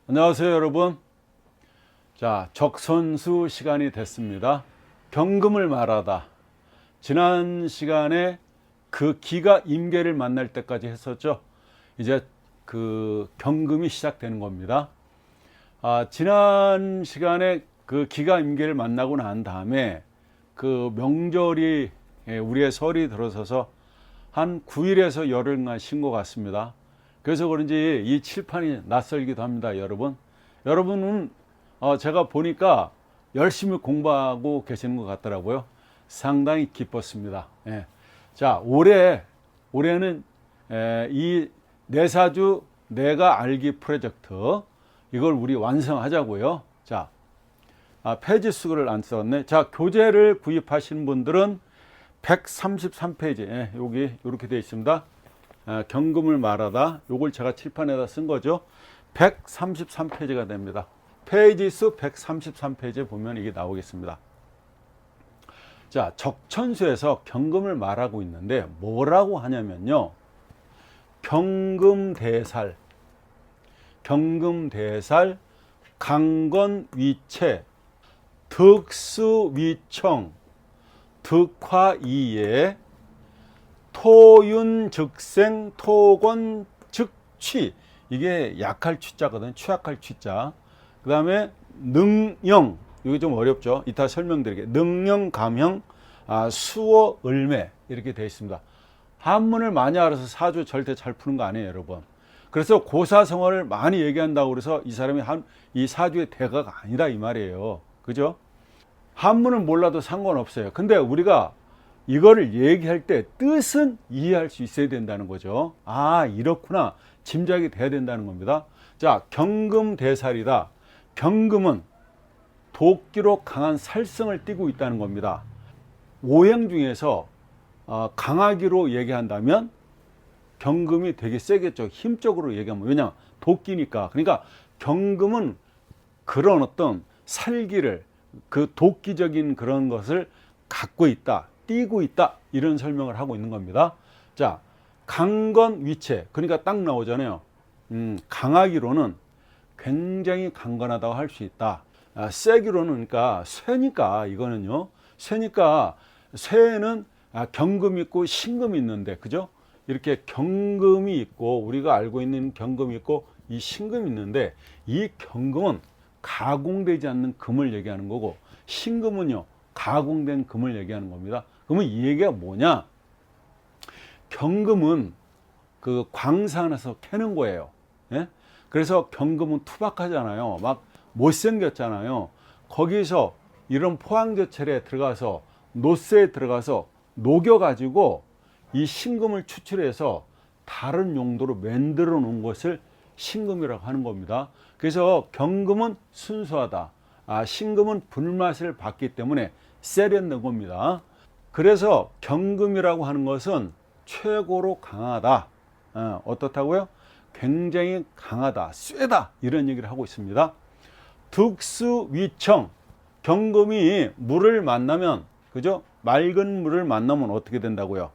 안녕하세요, 여러분. 자, 적선수 시간이 됐습니다. 경금을 말하다. 지난 시간에 그 기가 임계를 만날 때까지 했었죠. 이제 그 경금이 시작되는 겁니다. 지난 시간에 그 기가 임계를 만나고 난 다음에 그 명절이 우리의 설이 들어서서 한 9일에서 열흘간 쉰 것 같습니다. 그래서 그런지 이 칠판이 낯설기도 합니다, 여러분. 여러분은 제가 보니까 열심히 공부하고 계시는 것 같더라고요. 상당히 기뻤습니다. 예. 자, 올해는 이 내사주 내가 알기 프로젝트 이걸 우리 완성하자고요. 자, 페이지 수를 안 썼네. 자, 교재를 구입하신 분들은 133페이지, 예, 여기 이렇게 되어 있습니다. 경금을 말하다. 요걸 제가 칠판에다 쓴 거죠. 133페이지가 됩니다. 페이지 수 133페이지에 보면 이게 나오겠습니다. 자, 적천수에서 경금을 말하고 있는데 뭐라고 하냐면요. 경금대살, 강건위체, 득수위청, 득화이예, 토윤즉생, 토건즉취. 이게 약할 취자거든요. 취약할 취자. 그 다음에 능령, 이게 좀 어렵죠. 이따 설명드릴게요. 능령, 감형, 수어, 을매 이렇게 되어 있습니다. 한문을 많이 알아서 사주 절대 잘 푸는 거 아니에요, 여러분. 그래서 고사성어를 많이 얘기한다고 그래서 이 사람이 이 사주의 대가가 아니다 이 말이에요. 그죠? 한문은 몰라도 상관없어요. 근데 우리가 이거를 얘기할 때 뜻은 이해할 수 있어야 된다는 거죠. 이렇구나. 짐작이 돼야 된다는 겁니다. 자, 경금대살이다. 경금은 도끼로 강한 살성을 띠고 있다는 겁니다. 오행 중에서 강하기로 얘기한다면 경금이 되게 세겠죠. 힘적으로 얘기하면. 왜냐? 도끼니까. 그러니까 경금은 그런 어떤 살기를, 그 도끼적인 그런 것을 갖고 있다. 띄고 있다. 이런 설명을 하고 있는 겁니다. 자, 강건위체. 그러니까 딱 나오잖아요. 강하기로는 굉장히 강건하다고 할 수 있다. 세기로는 그러니까 쇠니까 이거는요. 쇠니까 쇠에는 경금이 있고 신금이 있는데, 그죠? 이렇게 경금이 있고 우리가 알고 있는 경금이 있고 이 신금이 있는데, 이 경금은 가공되지 않는 금을 얘기하는 거고 신금은요 가공된 금을 얘기하는 겁니다. 그러면 이 얘기가 뭐냐? 경금은 그 광산에서 캐는 거예요. 예? 그래서 경금은 투박하잖아요. 막 못생겼잖아요. 거기서 이런 포항제철에 들어가서 노쇠에 들어가서 녹여가지고 이 신금을 추출해서 다른 용도로 만들어 놓은 것을 신금이라고 하는 겁니다. 그래서 경금은 순수하다. 신금은 불맛을 받기 때문에 세련된 겁니다. 그래서 경금이라고 하는 것은 최고로 강하다. 어떻다고요? 굉장히 강하다, 쇠다, 이런 얘기를 하고 있습니다. 득수위청, 경금이 물을 만나면, 그죠? 맑은 물을 만나면 어떻게 된다고요?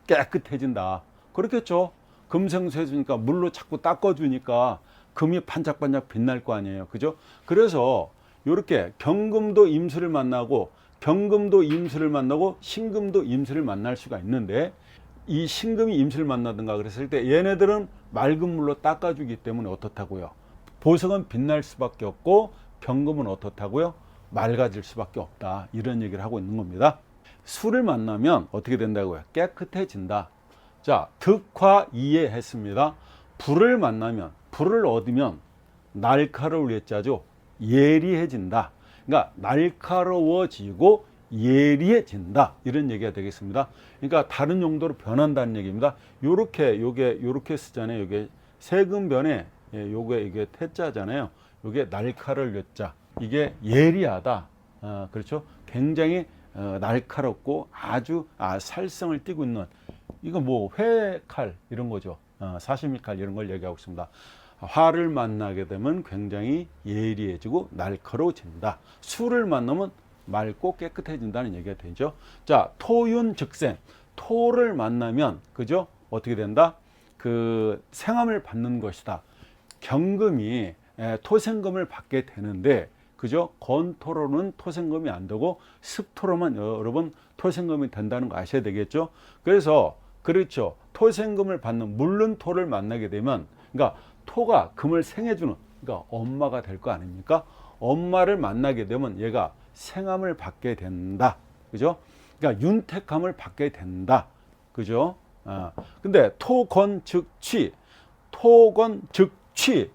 깨끗해진다. 그렇겠죠? 금생수해주니까 물로 자꾸 닦아주니까 금이 반짝반짝 빛날 거 아니에요. 그죠? 그래서 이렇게 경금도 임수를 만나고 경금도 임수를 만나고 신금도 임수를 만날 수가 있는데, 이 신금이 임수를 만나든가 그랬을 때 얘네들은 맑은 물로 닦아주기 때문에 어떻다고요? 보석은 빛날 수밖에 없고 경금은 어떻다고요? 맑아질 수밖에 없다. 이런 얘기를 하고 있는 겁니다. 수를 만나면 어떻게 된다고요? 깨끗해진다. 자, 득화이예 했습니다. 불을 만나면, 불을 얻으면 날카로울 예자죠. 예리해진다. 그러니까 날카로워지고 예리해진다. 이런 얘기가 되겠습니다. 그러니까 다른 용도로 변한다는 얘기입니다. 요게 쓰잖아요. 요게 세금변에 요게 이게 태자잖아요. 요게 날카로울 예자. 이게 예리하다. 그렇죠? 굉장히 날카롭고 아주 살성을 띠고 있는, 이거 뭐 회칼 이런 거죠. 사시미칼 이런 걸 얘기하고 있습니다. 화를 만나게 되면 굉장히 예리해지고 날카로워진다. 수를 만나면 맑고 깨끗해진다는 얘기가 되죠. 자, 토윤즉생. 토를 만나면, 그죠? 어떻게 된다? 그 생함을 받는 것이다. 경금이 토생금을 받게 되는데, 그죠? 건토로는 토생금이 안 되고 습토로만 여러분 토생금이 된다는 거 아셔야 되겠죠? 그래서 그렇죠. 토생금을 받는 물른 토를 만나게 되면, 그러니까 토가 금을 생해주는, 그러니까 엄마가 될 거 아닙니까? 엄마를 만나게 되면 얘가 생함을 받게 된다. 그죠? 그러니까 윤택함을 받게 된다. 그죠? 근데 토건 즉취, 토건 즉취,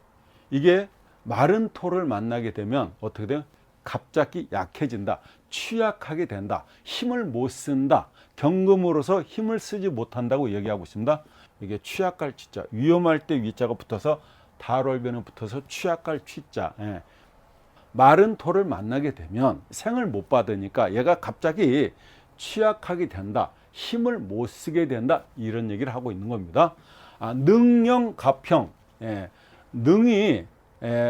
이게 마른 토를 만나게 되면 어떻게 돼요? 갑자기 약해진다. 취약하게 된다. 힘을 못 쓴다. 경금으로서 힘을 쓰지 못한다고 얘기하고 있습니다. 이게 취약할 취자, 위험할 때 위자가 붙어서 달월변에 붙어서 취약할 취자. 마른 토를 만나게 되면 생을 못 받으니까 얘가 갑자기 취약하게 된다. 힘을 못 쓰게 된다. 이런 얘기를 하고 있는 겁니다. 능령 갑형. 능이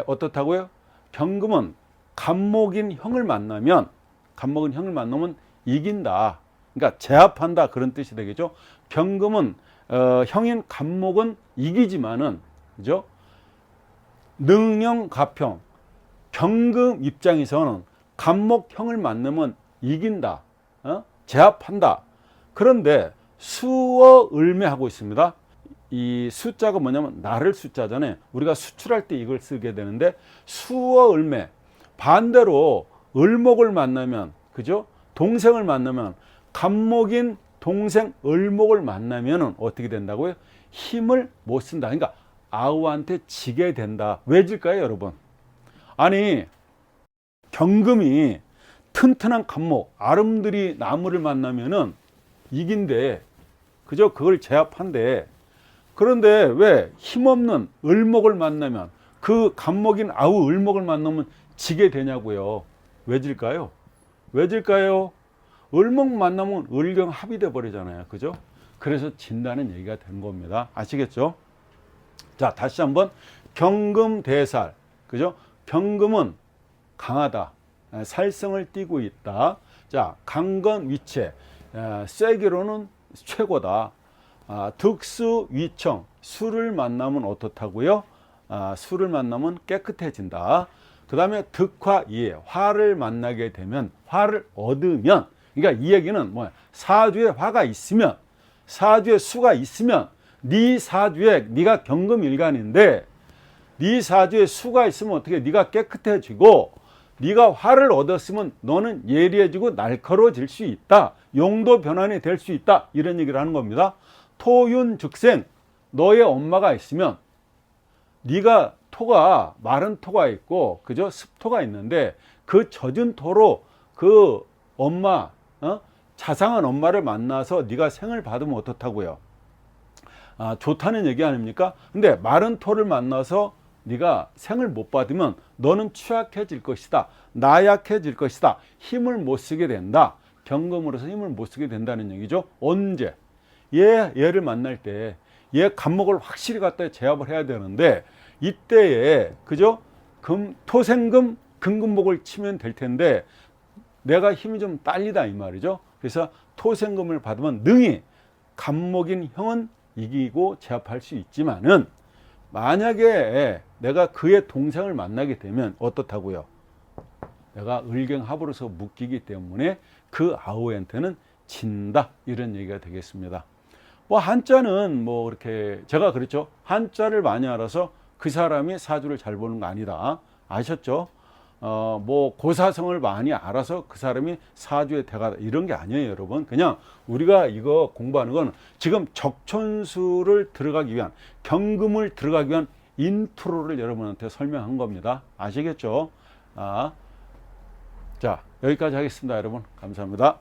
어떻다고요? 병금은 갑목인 형을 만나면 이긴다. 그러니까 제압한다, 그런 뜻이 되겠죠. 병금은 형인 갑목은 이기지만은, 그죠? 능령 갑형, 병금 입장에서는 갑목 형을 만나면 이긴다, 제압한다. 그런데 수어 을매하고 있습니다. 이 숫자가 뭐냐면 나를 숫자잖아요. 우리가 수출할 때 이걸 쓰게 되는데, 수어 을매, 반대로 을목을 만나면, 그죠? 동생을 만나면, 갑목인 동생 을목을 만나면 어떻게 된다고요? 힘을 못 쓴다. 그러니까 아우한테 지게 된다. 왜 질까요, 여러분? 아니, 경금이 튼튼한 갑목, 아름드리 나무를 만나면은 이긴데, 그죠? 그걸 제압한대. 그런데 왜 힘없는 을목을 만나면, 그 갑목인 아우 을목을 만나면 지게 되냐고요? 왜 질까요? 왜 질까요? 을목 만나면 을경 합이 돼 버리잖아요. 그죠? 그래서 진다는 얘기가 된 겁니다. 아시겠죠? 자, 다시 한번. 경금대살. 그죠? 경금은 강하다. 살성을 띠고 있다. 자, 강건위체. 쐐기로는 최고다. 득수위청. 수를 만나면 어떻다고요? 수를 만나면 깨끗해진다. 그 다음에 득화이해. 화를 만나게 되면, 화를 얻으면, 그러니까 이 얘기는 뭐야? 사주에 화가 있으면, 사주에 수가 있으면, 네 사주에, 네가 경금일간인데 네 사주에 수가 있으면 어떻게? 네가 깨끗해지고, 네가 화를 얻었으면 너는 예리해지고 날카로워질 수 있다. 용도 변환이 될 수 있다. 이런 얘기를 하는 겁니다. 토윤즉생. 너의 엄마가 있으면, 네가 토가, 마른 토가 있고, 그죠? 습토가 있는데, 그 젖은 토로 그 엄마, 자상한 엄마를 만나서 네가 생을 받으면 어떻다고요? 좋다는 얘기 아닙니까? 근데 마른 토를 만나서 네가 생을 못 받으면 너는 취약해질 것이다. 나약해질 것이다. 힘을 못 쓰게 된다. 경금으로서 힘을 못 쓰게 된다는 얘기죠. 언제? 얘를 만날 때, 얘 갑목을 확실히 갖다 제압을 해야 되는데, 이때에, 그죠? 토생금, 금금목을 치면 될 텐데, 내가 힘이 좀 딸리다, 이 말이죠. 그래서 토생금을 받으면 능히 갑목인 형은 이기고 제압할 수 있지만은, 만약에 내가 그의 동생을 만나게 되면 어떻다고요? 내가 을경합으로서 묶이기 때문에 그 아우한테는 진다. 이런 얘기가 되겠습니다. 뭐 한자는 뭐 이렇게, 제가 그랬죠. 한자를 많이 알아서 그 사람이 사주를 잘 보는 거 아니다. 아셨죠? 뭐 고사성을 많이 알아서 그 사람이 사주의 대가다. 이런 게 아니에요, 여러분. 그냥 우리가 이거 공부하는 건 지금 적천수를 들어가기 위한, 경금을 들어가기 위한 인트로를 여러분한테 설명한 겁니다. 아시겠죠? 자, 여기까지 하겠습니다, 여러분. 감사합니다.